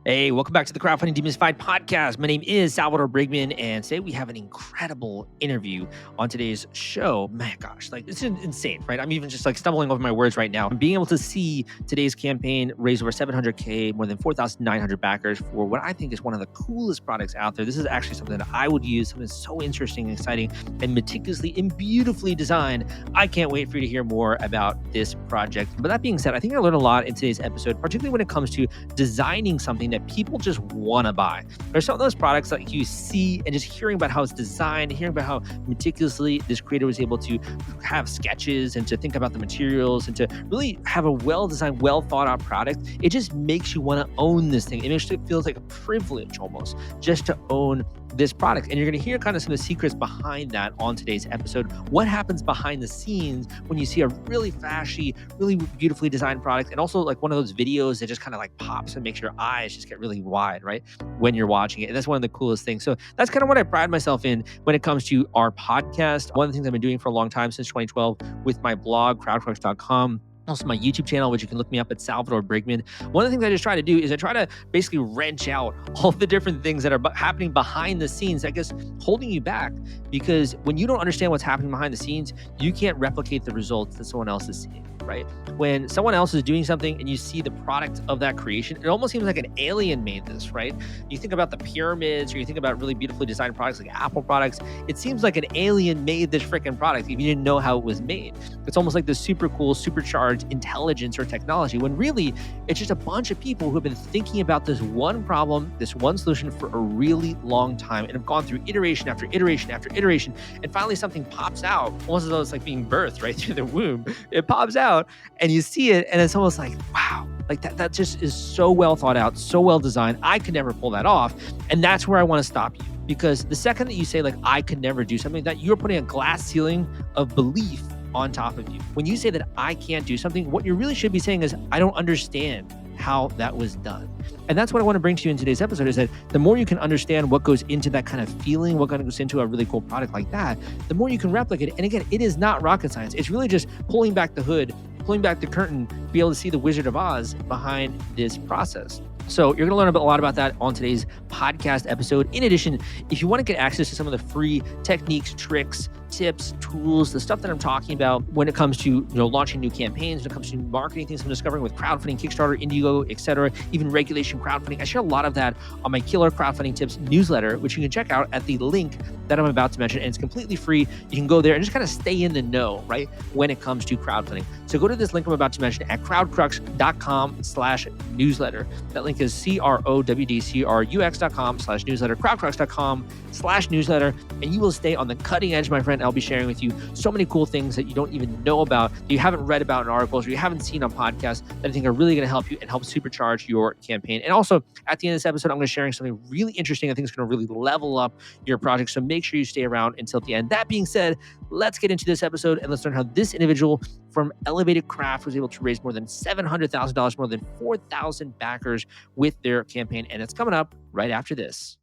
Hey, welcome back to the Crowdfunding Demystified podcast. My name is Salvador Briggman, and today we have an incredible interview on today's show. My gosh, like this is insane, right? I'm even just like stumbling over my words right now. And being able to see today's campaign raise over 700K, more than 4,900 backers for what I think is one of the coolest products out there. This is actually something that I would use, something so interesting and exciting and meticulously and beautifully designed. I can't wait for you to hear more about this project. But that being said, I think I learned a lot in today's episode, particularly when it comes to designing something that people just want to buy. There's some of those products that you see and just hearing about how it's designed, hearing about how meticulously this creator was able to have sketches and to think about the materials and to really have a well-designed, well-thought-out product. It just makes you want to own this thing. It makes it feels like a privilege almost just to own this product. And you're going to hear kind of some of the secrets behind that on today's episode. What happens behind the scenes when you see a really flashy, really beautifully designed product, and also like one of those videos that just kind of like pops and makes your eyes just get really wide, right? When you're watching it. And that's one of the coolest things. So that's kind of what I pride myself in when it comes to our podcast. One of the things I've been doing for a long time, since 2012, with my blog, crowdcrux.com. Also my YouTube channel, which you can look me up at Salvador Briggman. One of the things I just try to do is I try to basically wrench out all the different things that are happening behind the scenes, I guess, holding you back. Because when you don't understand what's happening behind the scenes, you can't replicate the results that someone else is seeing, right? When someone else is doing something and you see the product of that creation, it almost seems like an alien made this, right? You think about the pyramids, or you think about really beautifully designed products like Apple products. It seems like an alien made this freaking product if you didn't know how it was made. It's almost like this super cool, supercharged intelligence or technology, when really it's just a bunch of people who have been thinking about this one problem, this one solution for a really long time, and have gone through iteration after iteration after iteration, and finally something pops out, almost as though it's like being birthed right through the womb. It pops out and you see it, and it's almost like, wow, like that just is so well thought out, so well designed. I could never pull that off. And that's where I want to stop you. Because the second that you say like, I could never do something, that you're putting a glass ceiling of belief on top of you. When you say that I can't do something, what you really should be saying is, I don't understand how that was done. And that's what I want to bring to you in today's episode, is that the more you can understand what goes into that kind of feeling, what goes into a really cool product like that, the more you can replicate it. And again, it is not rocket science. It's really just pulling back the hood, pulling back the curtain, be able to see the Wizard of Oz behind this process. So you're going to learn a lot about that on today's podcast episode. In addition, if you want to get access to some of the free techniques, tricks, tips, tools, the stuff that I'm talking about when it comes to launching new campaigns, when it comes to marketing things I'm discovering with crowdfunding, Kickstarter, Indiegogo, etc., even regulation crowdfunding, I share a lot of that on my Killer Crowdfunding Tips newsletter, which you can check out at the link that I'm about to mention. And it's completely free. You can go there and just kind of stay in the know, right, when it comes to crowdfunding. So go to this link I'm about to mention at crowdcrux.com/newsletter. That link is crowdcrux.com/newsletter, crowdcrux.com/newsletter, and you will stay on the cutting edge, my friend. I'll be sharing with you so many cool things that you don't even know about, that you haven't read about in articles, or you haven't seen on podcasts, that I think are really going to help you and help supercharge your campaign. And also, at the end of this episode, I'm going to be sharing something really interesting I think is going to really level up your project. So make sure you stay around until the end. That being said, let's get into this episode and let's learn how this individual from Elevated Craft was able to raise more than $700,000, more than 4,000 backers with their campaign. And it's coming up right after this.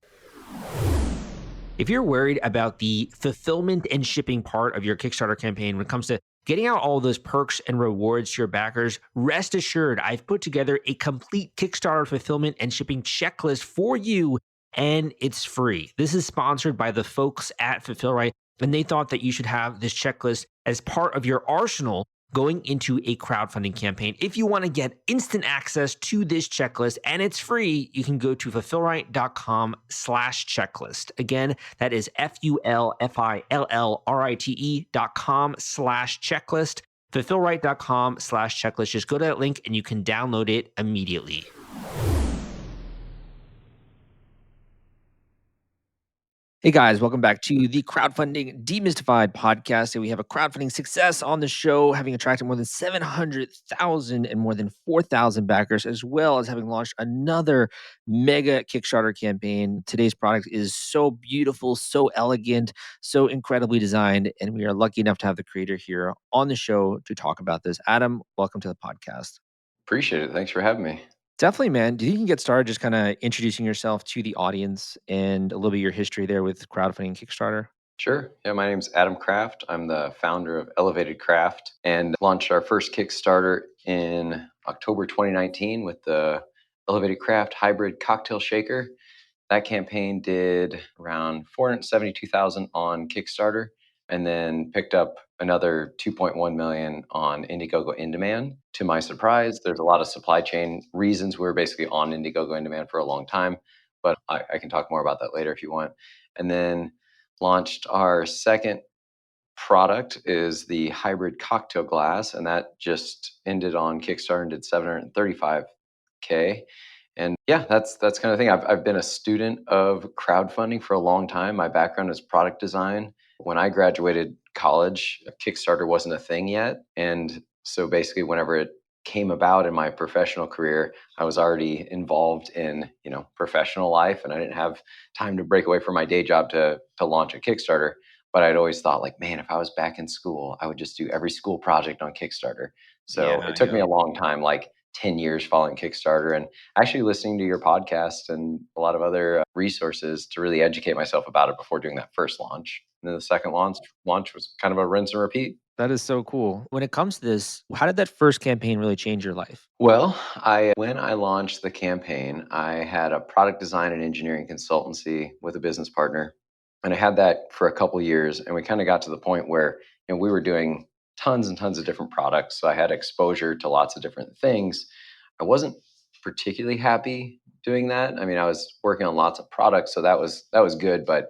If you're worried about the fulfillment and shipping part of your Kickstarter campaign when it comes to getting out all those perks and rewards to your backers, rest assured, I've put together a complete Kickstarter fulfillment and shipping checklist for you, and it's free. This is sponsored by the folks at Fulfillrite, and they thought that you should have this checklist as part of your arsenal going into a crowdfunding campaign. If you want to get instant access to this checklist and it's free, you can go to fulfillrite.com/checklist. Again, that is fulfillrite.com/checklist. Fulfillrite.com/checklist. Just go to that link and you can download it immediately. Hey guys, welcome back to the Crowdfunding Demystified podcast. And we have a crowdfunding success on the show, having attracted more than 700,000 and more than 4,000 backers, as well as having launched another mega Kickstarter campaign. Today's product is so beautiful, so elegant, so incredibly designed. And we are lucky enough to have the creator here on the show to talk about this. Adam, welcome to the podcast. Appreciate it. Thanks for having me. Definitely, man. Do you think you can get started just kind of introducing yourself to the audience and a little bit of your history there with crowdfunding and Kickstarter? Sure. Yeah, my name's Adam Kraft. I'm the founder of Elevated Craft and launched our first Kickstarter in October 2019 with the Elevated Craft Hybrid Cocktail Shaker. That campaign did around 472,000 on Kickstarter, and then picked up another 2.1 million on Indiegogo In Demand. To my surprise, there's a lot of supply chain reasons. We were basically on Indiegogo In Demand for a long time, but I can talk more about that later if you want. And then launched our second product is the hybrid cocktail glass, and that just ended on Kickstarter and did 735K. And yeah, that's kind of thing. I've been a student of crowdfunding for a long time. My background is product design. When I graduated college, Kickstarter wasn't a thing yet, and so basically, whenever it came about in my professional career, I was already involved in professional life, and I didn't have time to break away from my day job to launch a Kickstarter. But I'd always thought, like, man, if I was back in school, I would just do every school project on Kickstarter. So Yeah, it took yeah. me a long time, like 10 years following Kickstarter, and actually listening to your podcast and a lot of other resources to really educate myself about it before doing that first launch. And then the second launch was kind of a rinse and repeat. That is so cool. When it comes to this, how did that first campaign really change your life? Well, I when I launched the campaign, I had a product design and engineering consultancy with a business partner, and I had that for a couple years, and we kind of got to the point where we were doing tons and tons of different products, so I had exposure to lots of different things. I wasn't particularly happy doing that. I mean, I was working on lots of products, so that was good, but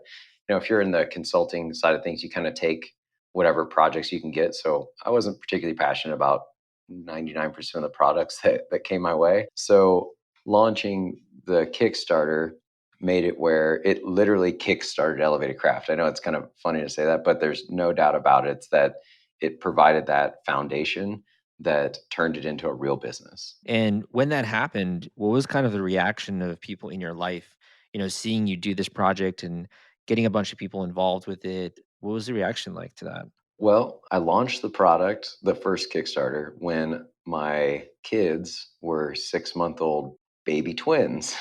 if you're in the consulting side of things, you kind of take whatever projects you can get. So I wasn't particularly passionate about 99% of the products that came my way. So launching the Kickstarter made it where it literally kickstarted Elevated Craft. I know it's kind of funny to say that, but there's no doubt about it. It's that it provided that foundation that turned it into a real business. And when that happened, what was kind of the reaction of people in your life, seeing you do this project and getting a bunch of people involved with it? What was the reaction like to that? Well, I launched the product, the first Kickstarter, when my kids were 6-month-old baby twins.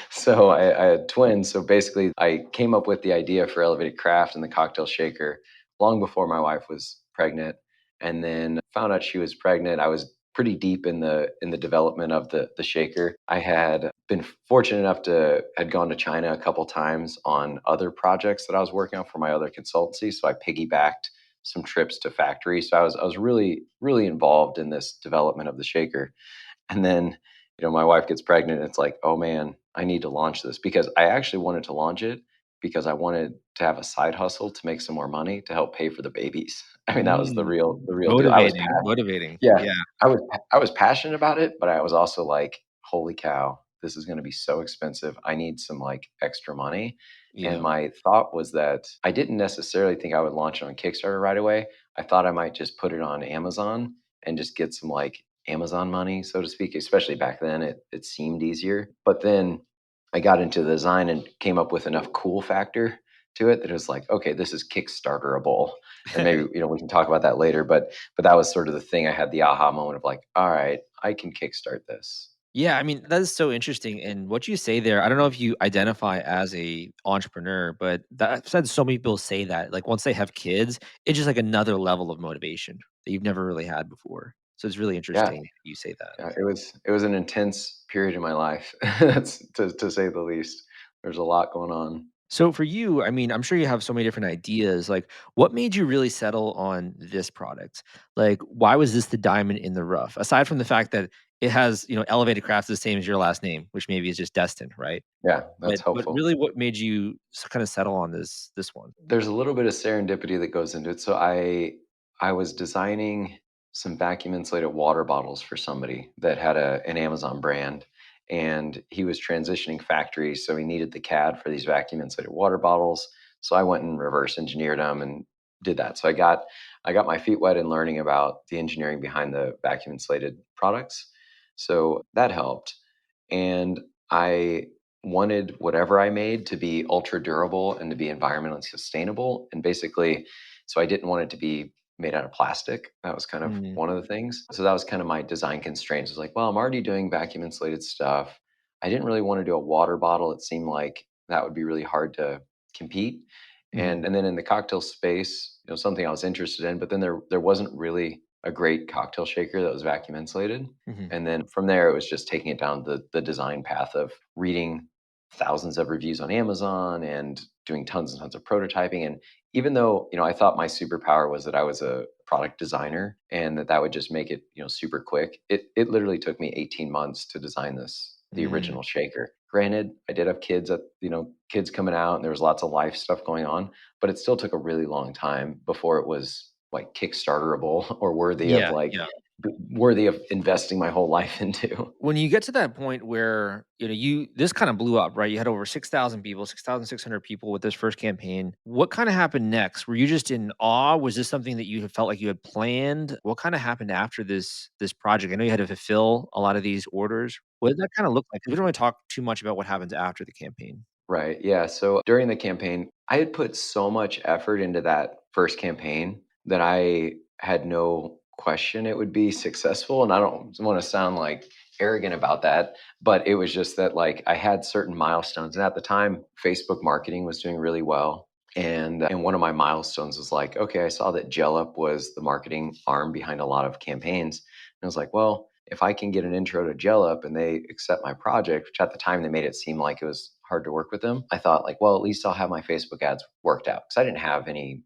So I had twins. So basically, I came up with the idea for Elevated Craft and the cocktail shaker long before my wife was pregnant, and then found out she was pregnant. I was pretty deep in the development of the shaker. I had been fortunate enough to had gone to China a couple times on other projects that I was working on for my other consultancy. So I piggybacked some trips to factories. So I was really really involved in this development of the shaker. And then my wife gets pregnant. And it's like, oh man, I need to launch this because I actually wanted to launch it because I wanted to have a side hustle to make some more money to help pay for the babies. I mean, that was the real Mm, the real deal. motivating, motivating. Yeah, Yeah, I was passionate about it, but I was also like, "Holy cow, this is gonna be so expensive. I need some, like, extra money." And yeah. my thought was that I didn't necessarily think I would launch it on Kickstarter right away. I thought I might just put it on Amazon and just get some, like, Amazon money, so to speak, especially back then, it seemed easier. But then I got into the design and came up with enough cool factor to it that it was like, "Okay, this is Kickstarterable." And maybe, we can talk about that later, but that was sort of the thing. I had the aha moment of like, all right, I can kickstart this. Yeah, I mean, that is so interesting. And what you say there, I don't know if you identify as a entrepreneur, but that I've said so many people say that. Like once they have kids, it's just like another level of motivation that you've never really had before. So it's really Yeah, interesting you say that. yeah, it was an intense period in my life. That's to say the least. There's a lot going on. So for you, I mean, I'm sure you have so many different ideas. Like, what made you really settle on this product? Like, why was this the diamond in the rough? Aside from the fact that it has, elevated crafts the same as your last name, which maybe is just destined, right? Yeah, that's But helpful. really, what made you kind of settle on this one? There's a little bit of serendipity that goes into it. So I was designing some vacuum insulated water bottles for somebody that had an Amazon brand, and he was transitioning factories, so he needed the CAD for these vacuum insulated water bottles. So I went and reverse engineered them and did that. So I got my feet wet in learning about the engineering behind the vacuum insulated products. So that helped. And I wanted whatever I made to be ultra durable and to be environmentally sustainable. And basically, so I didn't want it to be made out of plastic. That was kind of Mm, one of the things. So that was kind of my design constraints. It was like, well, I'm already doing vacuum insulated stuff. I didn't really want to do a water bottle. It seemed like that would be really hard to compete. mhm. And then in the cocktail space, something I was interested in, but then there wasn't really a great cocktail shaker that was vacuum insulated. Mhm. And then from there, it was just taking it down the design path of reading thousands of reviews on Amazon and doing tons and tons of prototyping. And even though, I thought my superpower was that I was a product designer and that would just make it, super quick, it literally took me 18 months to design the Mm. original shaker. Granted, I did have kids coming out and there was lots of life stuff going on, but it still took a really long time before it was like Kickstarterable or Yeah, yeah. worthy of investing my whole life into. When you get to that point where, this kind of blew up, right? You had over 6,000 people, 6,600 people with this first campaign. What kind of happened next? Were you just in awe? Was this something that you had felt like you had planned? What kind of happened after this project? I know you had to fulfill a lot of these orders. What did that kind of look like? 'Cause we don't want to talk too much about what happens after the campaign. Right. Yeah. So during the campaign, I had put so much effort into that first campaign that I had no question it would be successful. And I don't want to sound like arrogant about that, but it was just that like I had certain milestones. And at the time, Facebook marketing was doing really well. And one of my milestones was like, okay, I saw that GelUp was the marketing arm behind a lot of campaigns. And I was like, well, if I can get an intro to GelUp and they accept my project, which at the time they made it seem like it was hard to work with them, I thought like, well, at least I'll have my Facebook ads worked out because I didn't have any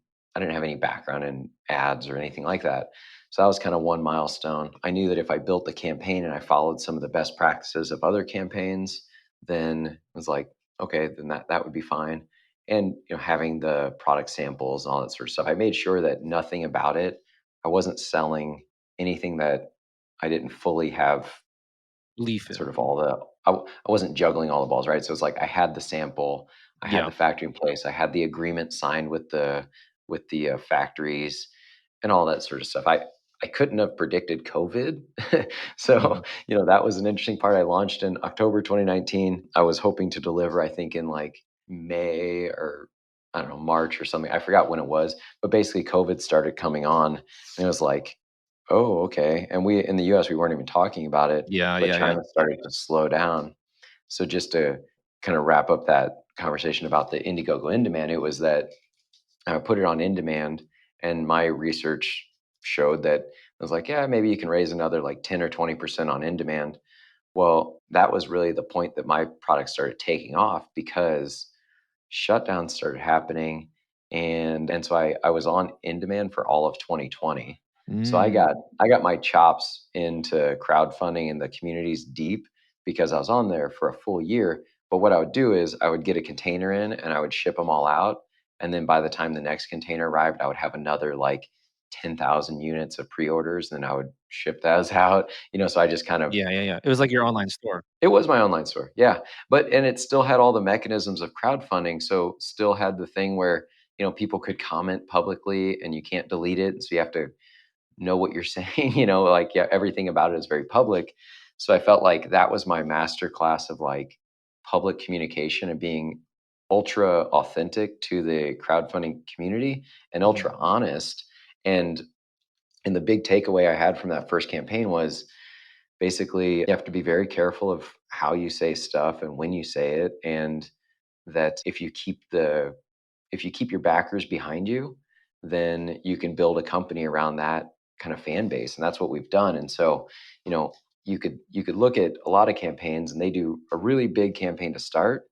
background in ads or anything like that. So that was kind of one milestone. I knew that if I built the campaign and I followed some of the best practices of other campaigns, then it was like, okay, then that would be fine. And having the product samples and all that sort of stuff, I made sure that nothing about it, I wasn't selling anything that I didn't fully have Leaf sort in. of all I wasn't juggling all the balls, right? So it's like I had the sample, I had Yeah. the factory in place, I had the agreement signed with the factories and all that sort of stuff. I couldn't have predicted COVID. So, Mhm. that was an interesting part. I launched in October 2019. I was hoping to deliver, I think, in like May or I don't know, March or something. I forgot when it was, but basically COVID started coming on and it was like, oh, okay. And we in the US we weren't even talking about it, Yeah, but yeah, yeah. China started to slow down. So just to kind of wrap up that conversation about the Indiegogo in demand, it was that I put it on in demand, and my research showed that I was like, yeah, maybe you can raise another like 10 or 20% on in demand. Well, that was really the point that my product started taking off because shutdowns started happening, and so I was on in demand for all of 2020. So Mm. I got my chops into crowdfunding and the communities deep because I was on there for a full year. But what I would do is I would get a container in and I would ship them all out, and then by the time the next container arrived, I would have another like 10,000 units of pre-orders, and then I would ship those out. So I just kind of Yeah, yeah, yeah. It was like your online store. it was my online store, yeah, and it still had all the mechanisms of crowdfunding, so still had the thing where, people could comment publicly and you can't delete it, so you have to know what you're saying, like, yeah, everything about it is very public. So I felt like that was my master class of, like, public communication and being ultra authentic to the crowdfunding community and Mhm. ultra honest, and the big takeaway I had from that first campaign was basically you have to be very careful of how you say stuff and when you say it, and that if you keep your backers behind you, then you can build a company around that kind of fan base, and that's what we've done. And so, you know, you could look at a lot of campaigns and they do a really big campaign to start,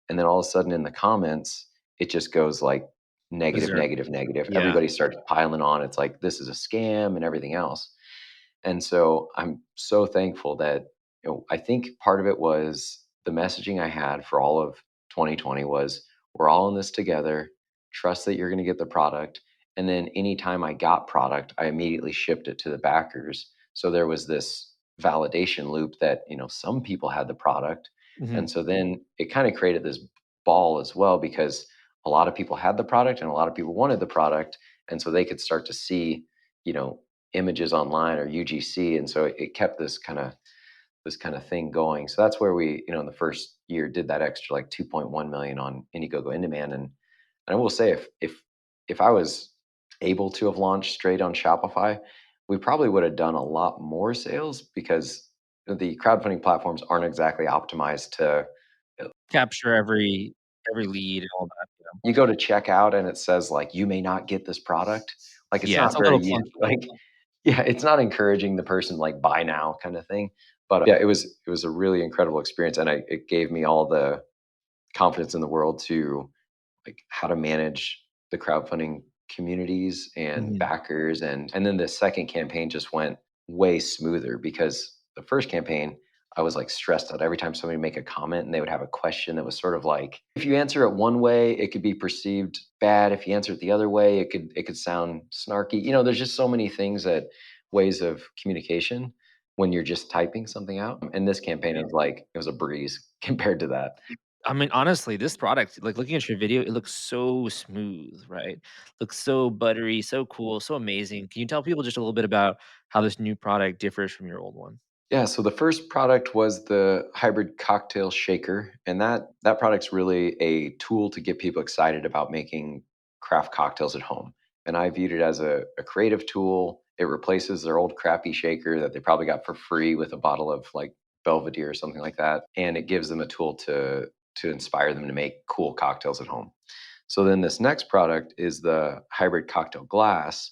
and then all of a sudden in the comments it just goes like negative, Berserk. negative, negative. Yeah. Everybody starts piling on. It's like this is a scam and everything else. And so I'm so thankful that, I think part of it was the messaging I had for all of 2020 was we're all in this together. Trust that you're going to get the product. And then anytime I got product, I immediately shipped it to the backers. So there was this validation loop that, some people had the product. Mhm. And so then it kind of created this ball as well because a lot of people had the product and a lot of people wanted the product. And so they could start to see, you know, images online or UGC, and so it kept this kind of thing going. So that's where we, in the first year did that extra like 2.1 million on Indiegogo in demand, and I will say if I was able to have launched straight on Shopify, we probably would have done a lot more sales because the crowdfunding platforms aren't exactly optimized to. Capture every lead and all that, You go to checkout and it says like you may not get this product. Like it's Yeah, it's not a very little user clunky. like Yeah, it's not encouraging the person like buy now kind of thing. But yeah, it was a really incredible experience, and it gave me all the confidence in the world to like how to manage the crowdfunding communities and Mhm. backers, and then the second campaign just went way smoother because the first campaign I was like stressed out every time somebody would make a comment and they would have a question that was sort of like if you answer it one way it could be perceived bad, if you answer it the other way it could sound snarky. There's just so many things that ways of communication when you're just typing something out. And this campaign is like it was a breeze compared to that. I mean, honestly, this product, like looking at your video, it looks so smooth, right? Looks so buttery, so cool, so amazing. Can you tell people just a little bit about how this new product differs from your old one? Yeah, so the first product was the hybrid cocktail shaker, and that product's really a tool to get people excited about making craft cocktails at home. And I viewed it as a creative tool. It replaces their old crappy shaker that they probably got for free with a bottle of like Belvedere or something like that, and it gives them a tool to inspire them to make cool cocktails at home. So then this next product is the hybrid cocktail glass,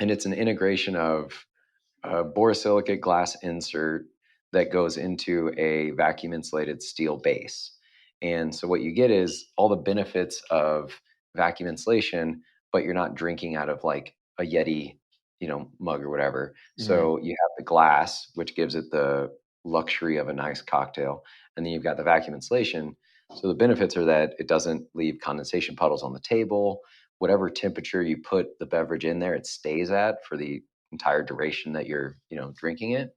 and it's an integration of a borosilicate glass insert that goes into a vacuum insulated steel base. And so what you get is all the benefits of vacuum insulation, but you're not drinking out of like a Yeti, mug or whatever. Mhm. So you have the glass, which gives it the luxury of a nice cocktail, and then you've got the vacuum insulation. So the benefits are that it doesn't leave condensation puddles on the table. Whatever temperature you put the beverage in there, it stays at for the entire duration that you're, drinking it.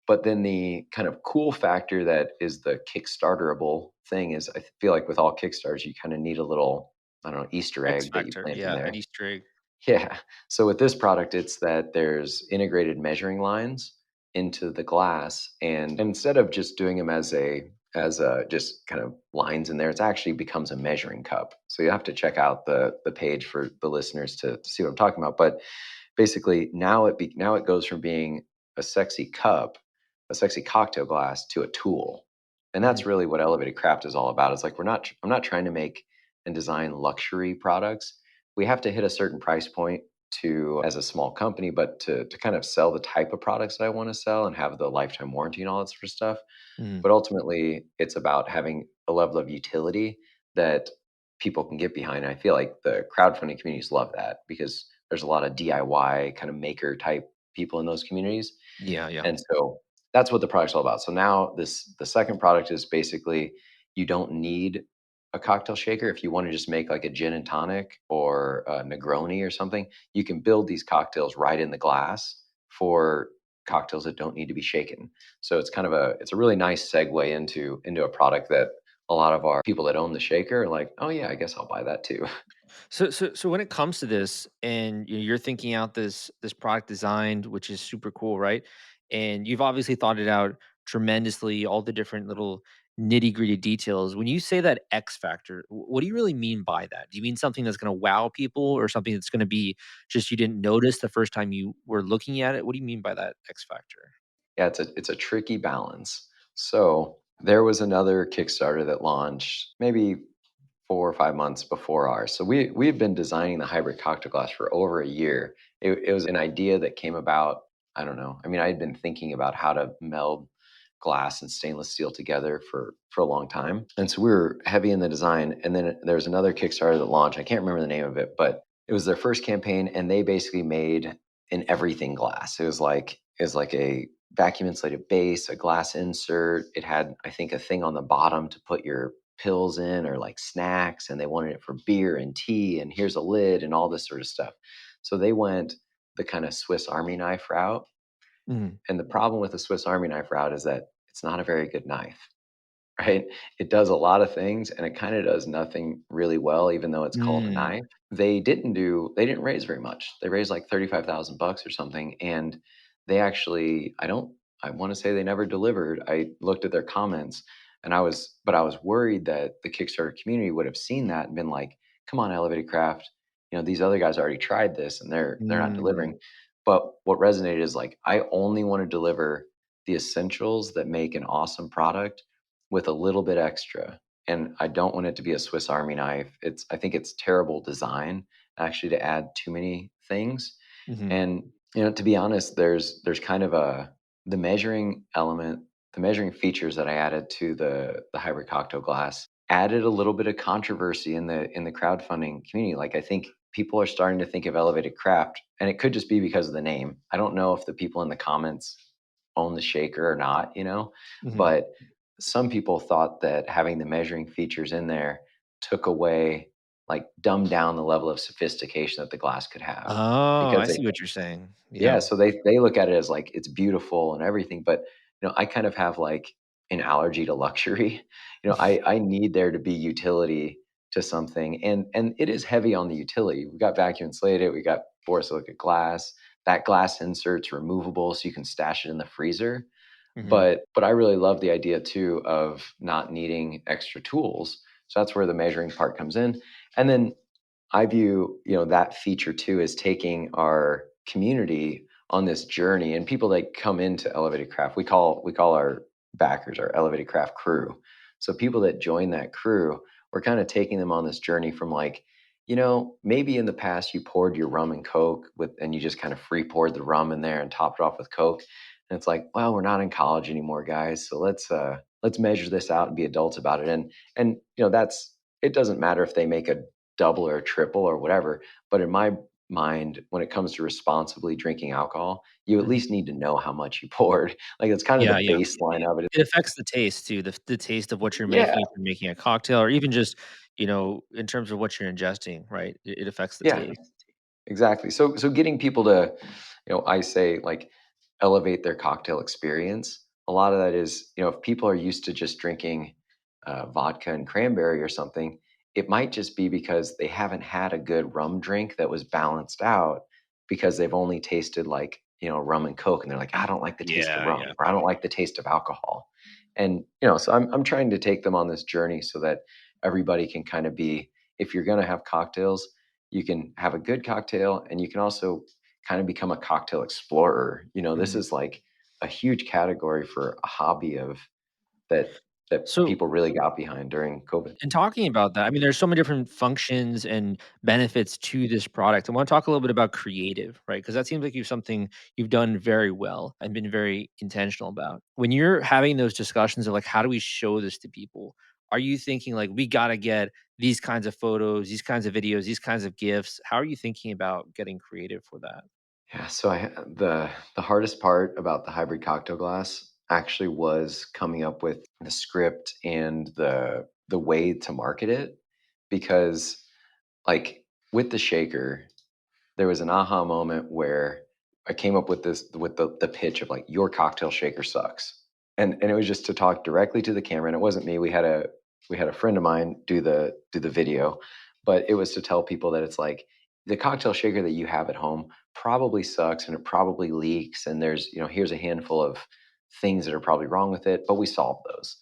But then the kind of cool factor that is the Kickstarterable thing is I feel like with all Kickstarters, you kind of need a little, I don't know, Easter X egg that you factor, plant in yeah, there. an Easter egg. Yeah. So with this product, it's that there's integrated measuring lines into the glass, and instead of just doing them as a just kind of lines in there, it actually becomes a measuring cup. So you have to check out the page for the listeners to see what I'm talking about. But basically, now it goes from being a sexy cup, a sexy cocktail glass, to a tool, and Mhm. that's really what elevated craft is all about. It's like I'm not trying to make and design luxury products. We have to hit a certain price point to as a small company, but to kind of sell the type of products that I want to sell and have the lifetime warranty and all that sort of stuff. Mhm. But ultimately, it's about having a level of utility that people can get behind. And I feel like the crowdfunding communities love that because there's a lot of DIY kind of maker type people in those communities. Yeah, yeah. And so that's what the product's all about. So now the second product is basically you don't need a cocktail shaker. If you want to just make like a gin and tonic or a Negroni or something, you can build these cocktails right in the glass for cocktails that don't need to be shaken. So it's a really nice segue into a product that a lot of our people that own the shaker are like, oh yeah, I guess I'll buy that too. So when it comes to this and you're thinking out this product designed, which is super cool, right? And you've obviously thought it out tremendously, all the different little nitty-gritty details. When you say that X factor, what do you really mean by that? Do you mean something that's going to wow people or something that's going to be just you didn't notice the first time you were looking at it? What do you mean by that X factor? Yeah, it's a tricky balance. So there was another Kickstarter that launched maybe 4 or 5 months before ours. So we've been designing the hybrid cocktail glass for over a year. It was an idea that came about. I don't know. I mean, I had been thinking about how to meld glass and stainless steel together for a long time, and so we were heavy in the design. And then there was another Kickstarter that launched. I can't remember the name of it, but it was their first campaign, and they basically made an everything glass. It was like a vacuum insulated base, a glass insert. It had, I think, a thing on the bottom to put your pills in or like snacks, and they wanted it for beer and tea, and here's a lid and all this sort of stuff. So they went the kind of Swiss Army knife route. Mhm. And the problem with the Swiss Army knife route is that it's not a very good knife, right? It does a lot of things and it kind of does nothing really well, even though it's called a Mm, knife. They didn't raise very much. They raised like 35,000 bucks or something. And they actually, I want to say they never delivered. I looked at their comments, but I was worried that the Kickstarter community would have seen that and been like, come on, Elevated Craft, these other guys already tried this and they're not mm, delivering. But what resonated is like, I only want to deliver the essentials that make an awesome product with a little bit extra. And I don't want it to be a Swiss Army knife. I think it's terrible design actually to add too many things. mhm. And To be honest, there's kind of the measuring element, the measuring features that I added to the hybrid cocktail glass added a little bit of controversy in the crowdfunding community. Like I think people are starting to think of elevated craft, and it could just be because of the name. I don't know if the people in the comments own the shaker or not, Mhm. but some people thought that having the measuring features in there took away, like dumbed down the level of sophistication that the glass could have Oh, because I they see what you're saying. yeah, Yeah. so they look at it as like it's beautiful and everything, but I kind of have like an allergy to luxury. I need there to be utility to something, and it is heavy on the utility. We got vacuum insulated, we got borosilicate glass. That glass insert's removable, so you can stash it in the freezer. Mhm. But I really love the idea too of not needing extra tools. So that's where the measuring part comes in, and then I view, that feature too as taking our community on this journey and people that come into Elevated Craft. We call our backers our Elevated Craft crew. So people that join that crew, we're kind of taking them on this journey from like, maybe in the past you poured your rum and Coke with and you just kind of free poured the rum in there and topped it off with Coke. And it's like, well, we're not in college anymore, guys. So let's measure this out and be adults about it. And that's it doesn't matter if they make a double or a triple or whatever. But in my mind, when it comes to responsibly drinking alcohol, you at Mhm. least need to know how much you poured. Like it's kind of Yeah, the yeah. baseline of it. It affects the taste too, the taste of what you're Yeah, making, if you're making a cocktail or even just, in terms of what you're ingesting, right? It affects the yeah, taste. exactly. So getting people to, I say like elevate their cocktail experience. A lot of that is, if people are used to just drinking vodka and cranberry or something, it might just be because they haven't had a good rum drink that was balanced out because they've only tasted like, rum and Coke and they're like, I don't like the taste of Yeah, rum yeah. or I don't like the taste of alcohol. And, so I'm trying to take them on this journey so that everybody can kind of be, if you're going to have cocktails, you can have a good cocktail and you can also kind of become a cocktail explorer. This Mhm. is like a huge category for a hobby of that So people really got behind during COVID. in talking about that, I mean, there's so many different functions and benefits to this product. I want to talk a little bit about creative, right? Because that seems like something you've done very well and been very intentional about. When you're having those discussions of like, how do we show this to people? Are you thinking like we got to get these kinds of photos, these kinds of videos, these kinds of gifts? How are you thinking about getting creative for that? Yeah, so the hardest part about the hybrid cocktail glass actually was coming up with the script and the way to market it because like with the shaker there was an aha moment where I came up with this with the pitch of like your cocktail shaker sucks. And it was just to talk directly to the camera and it wasn't me. We had a friend of mine do the video, but it was to tell people that it's like the cocktail shaker that you have at home probably sucks and it probably leaks and there's, here's a handful of things that are probably wrong with it, but we solved those.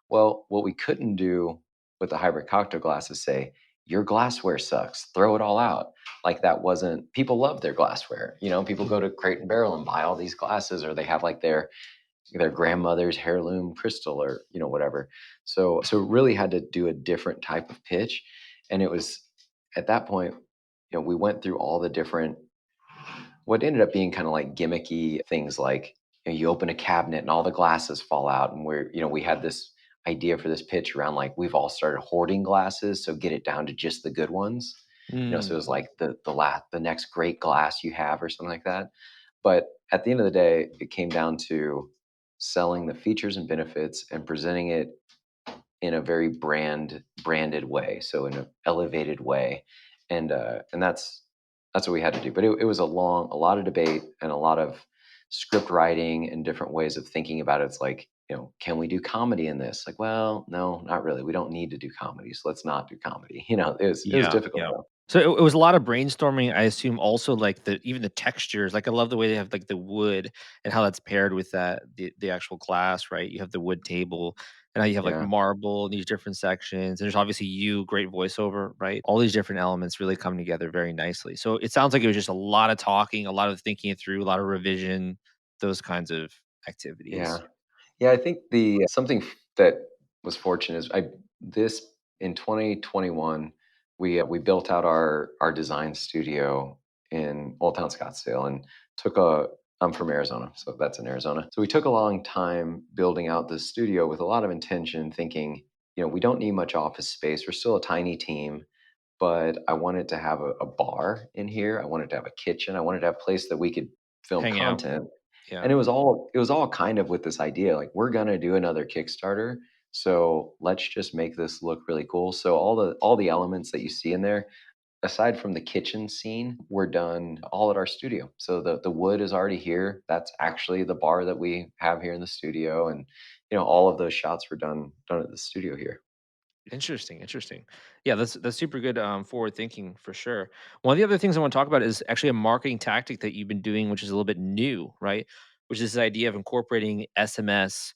Well, what we couldn't do with the hybrid cocktail glass is say, your glassware sucks, throw it all out. Like that wasn't people love their glassware. People go Mhm. to Crate and Barrel and buy all these glasses, or they have like their grandmother's heirloom crystal, or whatever. So really had to do a different type of pitch, and it was at that point, we went through all the different what ended up being kind of like gimmicky things like you open a cabinet and all the glasses fall out and we had this idea for this pitch around like we've all started hoarding glasses so get it down to just the good ones, so it Mm, was like the next great glass you have or something like that. But at the end of the day it came down to selling the features and benefits and presenting it in a very branded way, so in an elevated way, and that's what we had to do. But it was a lot of debate and a lot of script writing and different ways of thinking about it. It's like, can we do comedy in this? Like, well, no, not really. We don't need to do comedy, so let's not do comedy. It was yeah, difficult yeah. though. So it was a lot of brainstorming. I assume also like even the textures. Like I love the way they have like the wood and how that's paired with the actual glass, right? You have the wood table and how you have like Yeah, marble and these different sections. There's obviously great voiceover, right? All these different elements really come together very nicely. So it sounds like it was just a lot of talking, a lot of thinking it through, a lot of revision, those kinds of yeah. activities. Yeah, I think the something that was fortunate is I this in 2021 we built out our design studio in Old Town Scottsdale, and I'm from Arizona, so that's in Arizona. So we took a long time building out this studio with a lot of intention, thinking, we don't need much office space. We're still a tiny team, but I wanted to have a bar in here. I wanted to have a kitchen. I wanted to have a place that we could film Hang out. content. Yeah. And it was all kind of with this idea, like we're gonna do another Kickstarter. So let's just make this look really cool. So all the elements that you see in there, aside from the kitchen scene, we're done all at our studio. So the wood is already here. That's actually the bar that we have here in the studio. And all of those shots were done at the studio here. Interesting, interesting. Yeah, that's super good forward thinking for sure. One of the other things I want to talk about is actually a marketing tactic that you've been doing, which is a little bit new, right? Which is this idea of incorporating SMS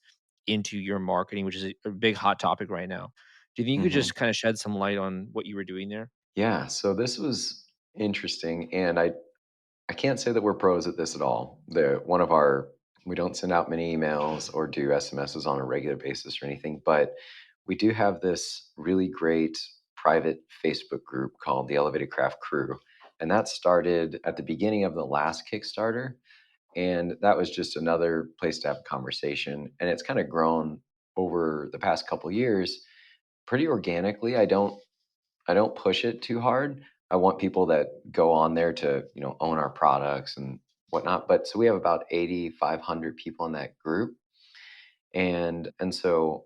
into your marketing, which is a big hot topic right now. Do you think you could Mhm. just kind of shed some light on what you were doing there? Yeah, so this was interesting, and I can't say that we're pros at this at all. The one of our We don't send out many emails or do SMSs on a regular basis or anything, but we do have this really great private Facebook group called the Elevated Craft Crew, and that started at the beginning of the last Kickstarter, and that was just another place to have a conversation, and it's kind of grown over the past couple years pretty organically. I don't push it too hard. I want people that go on there to, own our products and whatnot. But so we have about 8,500 people in that group. And so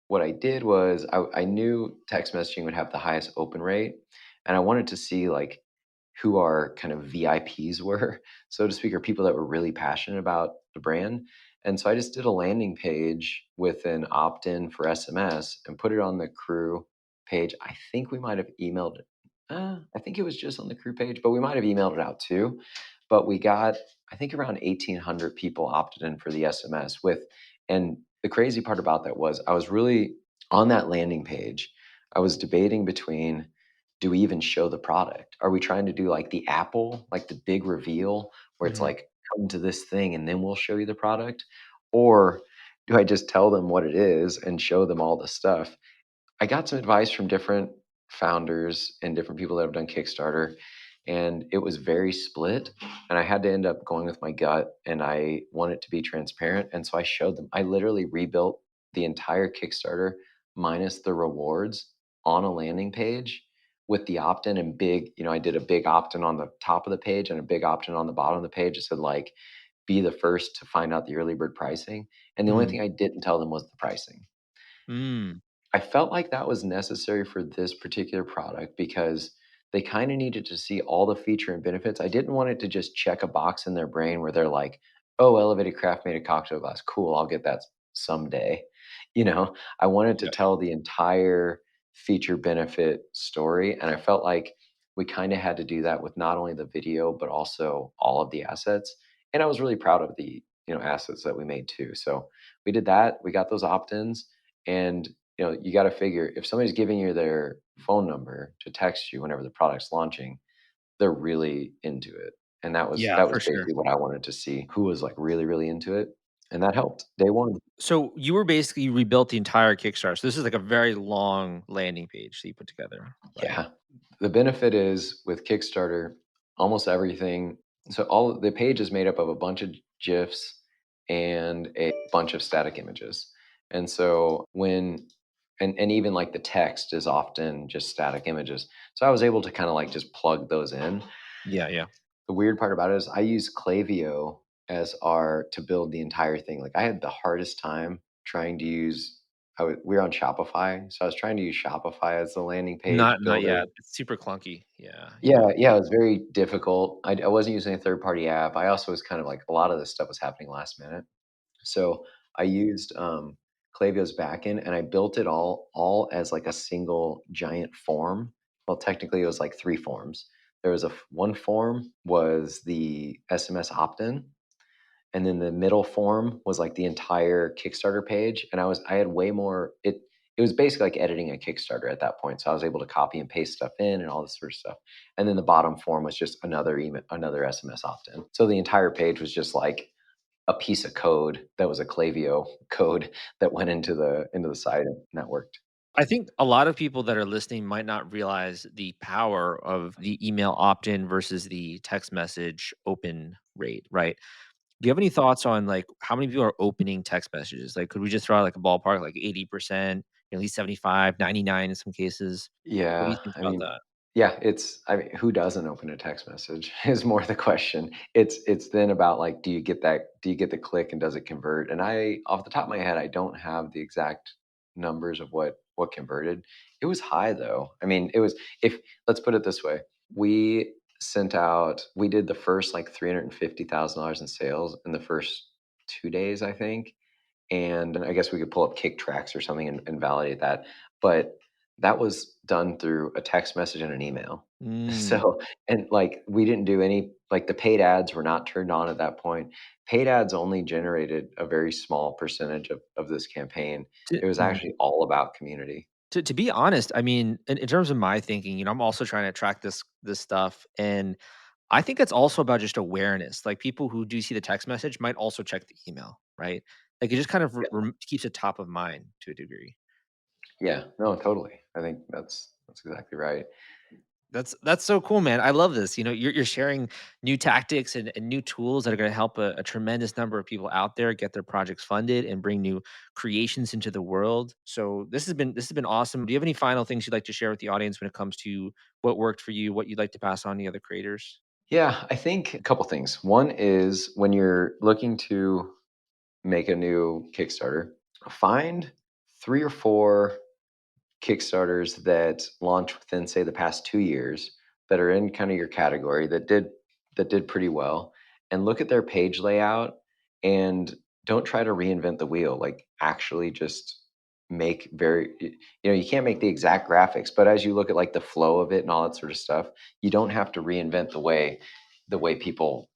what I did was I knew text messaging would have the highest open rate. And I wanted to see like who our kind of VIPs were, so to speak, or people that were really passionate about the brand. And so I just did a landing page with an opt in for SMS and put it on the crew page. I think we might have emailed it. I think it was just on the crew page, but we might have emailed it out too. But we got, I think, around 1,800 people opted in for the SMS and the crazy part about that was I was really on that landing page. I was debating between, do we even show the product? Are we trying to do like the Apple, like the big reveal where it's Hmm. like, come to this thing and then we'll show you the product? Or do I just tell them what it is and show them all the stuff? I got some advice from different founders and different people that have done Kickstarter, and it was very split. And I had to end up going with my gut, and I want it to be transparent. And so I showed them, I literally rebuilt the entire Kickstarter minus the rewards on a landing page with the opt in and big, I did a big opt in on the top of the page and a big opt in on the bottom of the page. It said, like, be the first to find out the early bird pricing. And the only Hmm. thing I didn't tell them was the pricing. Mm. I felt like that was necessary for this particular product because they kind of needed to see all the feature and benefits. I didn't want it to just check a box in their brain where they're like, "Oh, Elevated Craft made a cocktail glass. Cool, I'll get that someday." I wanted to Yeah. tell the entire feature benefit story, and I felt like we kind of had to do that with not only the video but also all of the assets. And I was really proud of the assets that we made too. So we did that. We got those opt-ins, and you got to figure if somebody's giving you their phone number to text you whenever the product's launching, they're really into it. And that was Yeah, that was for sure. basically what I wanted to see, who was like really, really into it. And that helped day one. So you were basically rebuilt the entire Kickstarter. So this is like a very long landing page that you put together, right? Yeah. The benefit is with Kickstarter, almost everything. So all the page is made up of a bunch of GIFs and a bunch of static images. And so and even like the text is often just static images. So I was able to kind of like just plug those in. Yeah, yeah. The weird part about it is I use Klaviyo as our to build the entire thing. Like I had the hardest time trying to use we're on Shopify. So I was trying to use Shopify as the landing page Not builder. yet. It's super clunky. Yeah, yeah. Yeah, yeah, it was very difficult. I wasn't using a third-party app. I also was kind of like a lot of this stuff was happening last minute. So I used Klaviyo's backend and I built it all as like a single giant form. Well, technically it was like three forms. There was one form was the SMS opt-in, and then the middle form was like the entire Kickstarter page. And I had way more. It was basically like editing a Kickstarter at that point. So I was able to copy and paste stuff in and all this sort of stuff. And then the bottom form was just another email, another SMS opt-in. So the entire page was just like a piece of code that was a Klaviyo code that went into the site, and that worked. I think a lot of people that are listening might not realize the power of the email opt-in versus the text message open rate, right? Do you have any thoughts on like how many people are opening text messages? Like, could we just throw out like a ballpark, like 80%, at least 75, 99 in some cases? What do you Yeah, think I about mean, that? yeah, I mean, who doesn't open a text message is more the question. It's then about like, do you get the click and does it convert? And off the top of my head, I don't have the exact numbers of what converted. It was high though. I mean, it was if let's put it this way. We did the first like $350,000 in sales in the first 2 days, I think. And I guess we could pull up kick tracks or something and validate that. But that was done through a text message and an email. Mm. So, and like we didn't do any, like the paid ads were not turned on at that point. Paid ads only generated a very small percentage of this campaign. To, It was mm. actually all about community. To be honest, I mean, in terms of my thinking, I'm also trying to track this stuff, and I think it's also about just awareness. Like people who do see the text message might also check the email, right? Like it just kind of Yeah. keeps it top of mind to a degree. Yeah. No, totally. I think that's exactly right. That's so cool, man. I love this. You're sharing new tactics and new tools that are going to help a tremendous number of people out there get their projects funded and bring new creations into the world. So this has been awesome. Do you have any final things you'd like to share with the audience when it comes to what worked for you, what you'd like to pass on to other creators? Yeah, I think a couple things. One is when you're looking to make a new Kickstarter, find 3 or 4 Kickstarters that launched within, say, the past 2 years that are in kind of your category that did pretty well, and look at their page layout and don't try to reinvent the wheel. Like, actually just make you can't make the exact graphics, but as you look at, like, the flow of it and all that sort of stuff, you don't have to reinvent the way people,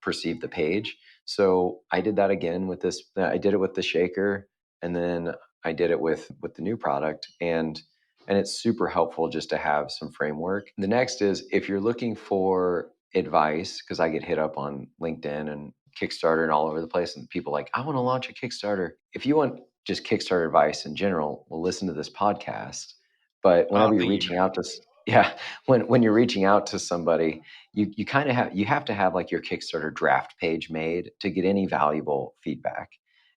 perceive the page. So, I did that again with this I did it with the shaker, and then I did it with the new product, and it's super helpful just to have some framework. The next is if you're looking for advice, because I get hit up on LinkedIn and Kickstarter and all over the place, and people like, I want to launch a Kickstarter. If you want just Kickstarter advice in general, well, listen to this podcast. But Oh, whenever you're thank you, reaching man. out to yeah, when you're reaching out to somebody, you kind of have to have like your Kickstarter draft page made to get any valuable feedback.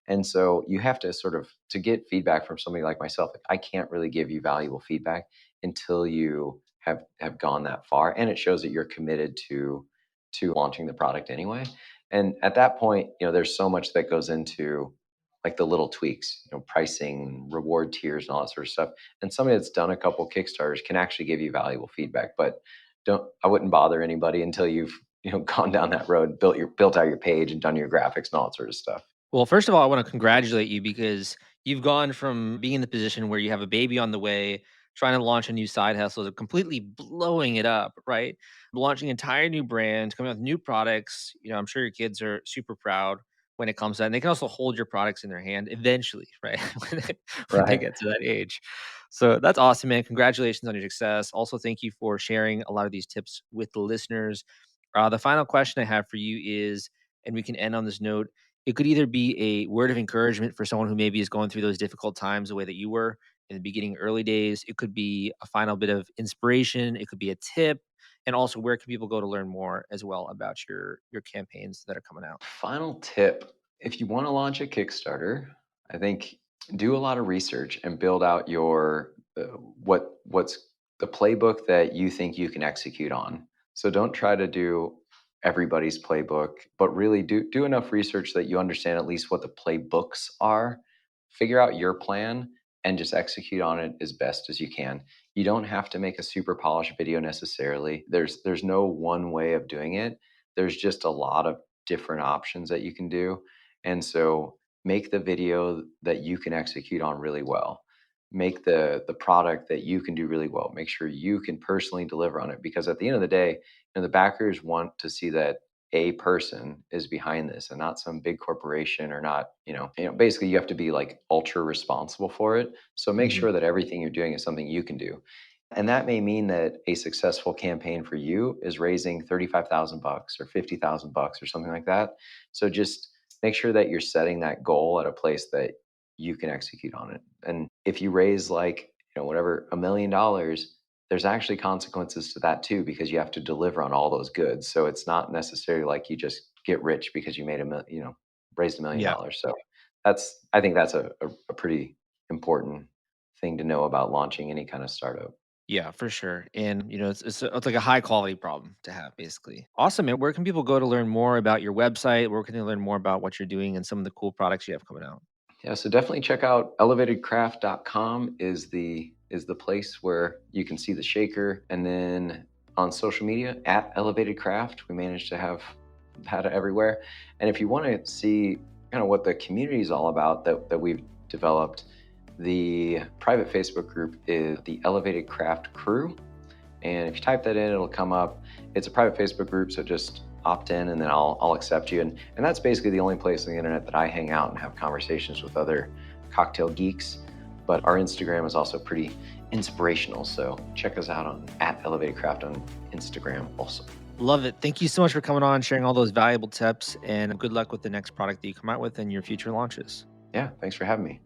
And so you have to sort of to get feedback from somebody like myself. Like, I can't really give you valuable feedback until you have gone that far, and it shows that you're committed to launching the product anyway. And at that point, there's so much that goes into like the little tweaks, pricing, reward tiers, and all that sort of stuff. And somebody that's done a couple Kickstarters can actually give you valuable feedback. But don't I wouldn't bother anybody until you've gone down that road, built out your page, and done your graphics and all that sort of stuff. Well, first of all, I want to congratulate you because you've gone from being in the position where you have a baby on the way, trying to launch a new side hustle, to completely blowing it up, right? Launching an entire new brand, coming out with new products. I'm sure your kids are super proud when it comes to that. And they can also hold your products in their hand eventually, right? when they Right. get to that age. So that's awesome, man. Congratulations on your success. Also, thank you for sharing a lot of these tips with the listeners. The final question I have for you is, and we can end on this note, it could either be a word of encouragement for someone who maybe is going through those difficult times the way that you were in the beginning, early days. It could be a final bit of inspiration. It could be a tip. And also, where can people go to learn more as well about your campaigns that are coming out? Final tip. If you want to launch a Kickstarter, I think do a lot of research and build out what's the playbook that you think you can execute on. So don't try to do everybody's playbook, but really do enough research that you understand at least what the playbooks are. Figure out your plan and just execute on it as best as you can. You don't have to make a super polished video necessarily. There's no one way of doing it. There's just a lot of different options that you can do. And so make the video that you can execute on really well. Make the product that you can do really well. Make sure you can personally deliver on it, because at the end of the day, the backers want to see that a person is behind this and not some big corporation, or not, basically you have to be like ultra responsible for it. So make Mhm. sure that everything you're doing is something you can do. And that may mean that a successful campaign for you is raising 35,000 bucks or 50,000 bucks or something like that. So just make sure that you're setting that goal at a place that you can execute on it. And if you raise like whatever, $1 million, there's actually consequences to that too, because you have to deliver on all those goods. So it's not necessarily like you just get rich because you made raised $1 million. Yeah. So I think that's a pretty important thing to know about launching any kind of startup. Yeah, for sure. And it's like a high quality problem to have, basically. Awesome, man. Where can people go to learn more about your website? Where can they learn more about what you're doing and some of the cool products you have coming out? Yeah, so definitely check out elevatedcraft.com is the place where you can see the shaker. And then on social media at Elevated Craft, we managed to have that everywhere. And if you want to see kind of what the community is all about that we've developed, the private Facebook group is the Elevated Craft Crew. And if you type that in, it'll come up. It's a private Facebook group, so just opt in and then I'll accept you. And that's basically the only place on the internet that I hang out and have conversations with other cocktail geeks. But our Instagram is also pretty inspirational. So check us out on at Elevated Craft on Instagram also. Love it. Thank you so much for coming on, sharing all those valuable tips, and good luck with the next product that you come out with and your future launches. Yeah, thanks for having me.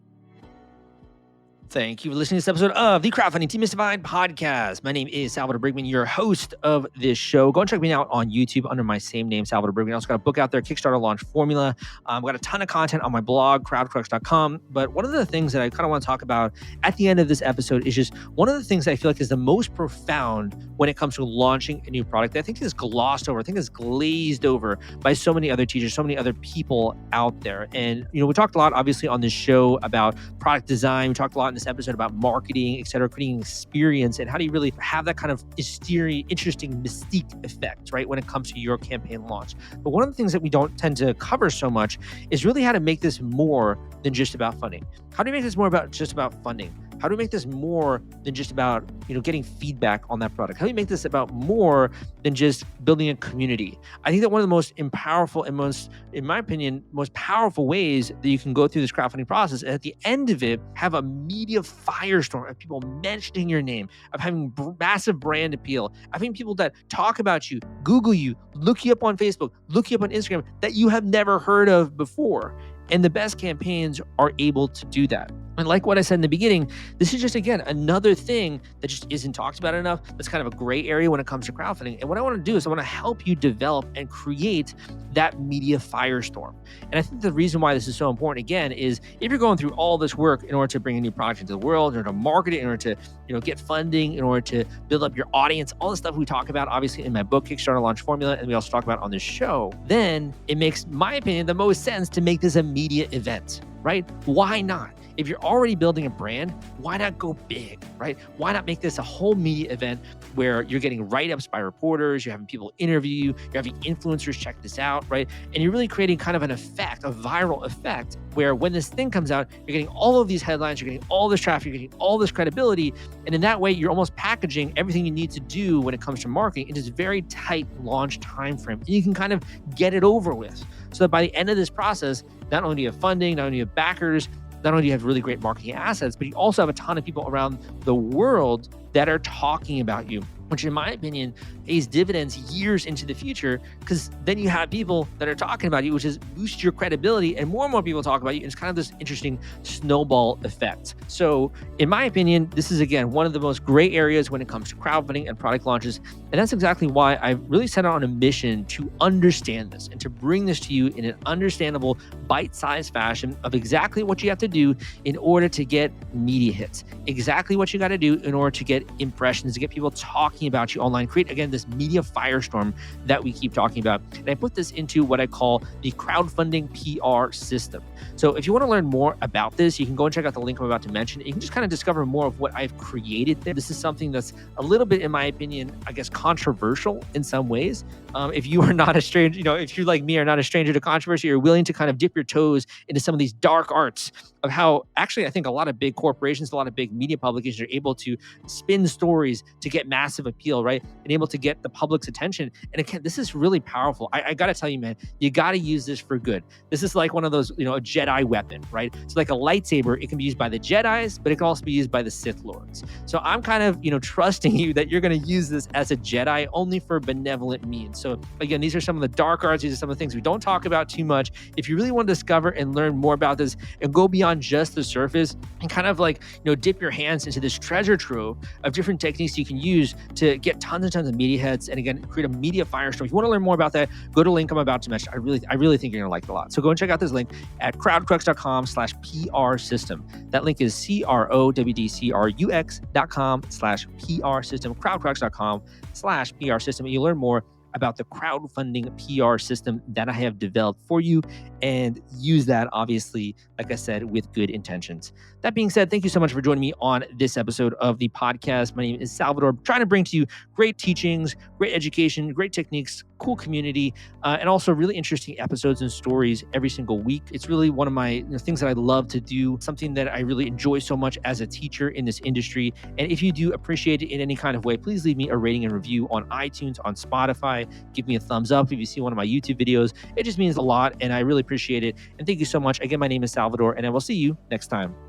Thank you for listening to this episode of the Crowdfunding Demystified podcast. My name is Salvador Briggman, your host of this show. Go and check me out on YouTube under my same name, Salvador Briggman. I also got a book out there, Kickstarter Launch Formula. I've got a ton of content on my blog, crowdcrux.com. But one of the things that I kind of want to talk about at the end of this episode is just one of the things that I feel like is the most profound when it comes to launching a new product that I think is glossed over, I think is glazed over by so many other teachers, so many other people out there. And, we talked a lot, obviously, on this show about product design. We talked a lot in this episode about marketing, et cetera, creating an experience, and how do you really have that kind of interesting mystique effect, right, when it comes to your campaign launch. But one of the things that we don't tend to cover so much is really how to make this more than just about funding. How do you make this more about just about funding? How do we make this more than just about, getting feedback on that product? How do we make this about more than just building a community? I think that one of the most powerful and most, in my opinion, most powerful ways that you can go through this crowdfunding process, and at the end of it, have a media firestorm of people mentioning your name, of having massive brand appeal, of having people that talk about you, Google you, look you up on Facebook, look you up on Instagram that you have never heard of before. And the best campaigns are able to do that. And like what I said in the beginning, this is just, again, another thing that just isn't talked about enough. That's kind of a gray area when it comes to crowdfunding. And what I want to do is I want to help you develop and create that media firestorm. And I think the reason why this is so important, again, is if you're going through all this work in order to bring a new product into the world, in order to market it, in order to get funding, in order to build up your audience, all the stuff we talk about, obviously, in my book, Kickstarter Launch Formula, and we also talk about on this show, then it makes, my opinion, the most sense to make this a media event, right? Why not? If you're already building a brand, why not go big, right? Why not make this a whole media event where you're getting write-ups by reporters, you're having people interview you, you're having influencers check this out, right? And you're really creating kind of an effect, a viral effect, where when this thing comes out, you're getting all of these headlines, you're getting all this traffic, you're getting all this credibility. And in that way, you're almost packaging everything you need to do when it comes to marketing into this very tight launch time frame. And you can kind of get it over with. So that by the end of this process, not only do you have funding, not only do you have backers, not only do you have really great marketing assets, but you also have a ton of people around the world that are talking about you, which in my opinion pays dividends years into the future, because then you have people that are talking about you, which is boost your credibility, and more people talk about you. And it's kind of this interesting snowball effect. So in my opinion, this is, again, one of the most gray areas when it comes to crowdfunding and product launches. And that's exactly why I really set out on a mission to understand this and to bring this to you in an understandable, bite-sized fashion of exactly what you have to do in order to get media hits, exactly what you got to do in order to get impressions, to get people talking about you online, create, again, this media firestorm that we keep talking about. And I put this into what I call the crowdfunding PR system. So if you want to learn more about this, you can go and check out the link I'm about to mention. You can just kind of discover more of what I've created there. This is something that's a little bit, in my opinion, I guess, controversial in some ways. If you are not a stranger, if you like me are not a stranger to controversy, you're willing to kind of dip your toes into some of these dark arts of how actually I think a lot of big corporations, a lot of big media publications are able to spin stories to get massive appeal, right? And able to get the public's attention. And again, this is really powerful. I got to tell you, man, you got to use this for good. This is like one of those, a Jedi weapon, right? So like a lightsaber, it can be used by the Jedis, but it can also be used by the Sith Lords. So I'm kind of, trusting you that you're going to use this as a Jedi only for benevolent means. So again, these are some of the dark arts. These are some of the things we don't talk about too much. If you really want to discover and learn more about this and go beyond just the surface and kind of like, dip your hands into this treasure trove of different techniques you can use to get tons and tons of media hits and again, create a media firestorm. If you want to learn more about that, go to the link I'm about to mention. I really think you're going to like it a lot. So go and check out this link at crowdcrux.com/PR system. That link is crowdcrux.com/PR system, crowdcrux.com/PR system. And you learn more about the crowdfunding PR system that I have developed for you and use that, obviously, like I said, with good intentions. That being said, thank you so much for joining me on this episode of the podcast. My name is Salvador, trying to bring to you great teachings, great education, great techniques, cool community, and also really interesting episodes and stories every single week. It's really one of my things that I love to do, something that I really enjoy so much as a teacher in this industry. And if you do appreciate it in any kind of way, please leave me a rating and review on iTunes, on Spotify. Give me a thumbs up if you see one of my YouTube videos. It just means a lot, and I really appreciate it. And thank you so much. Again, my name is Salvador, and I will see you next time.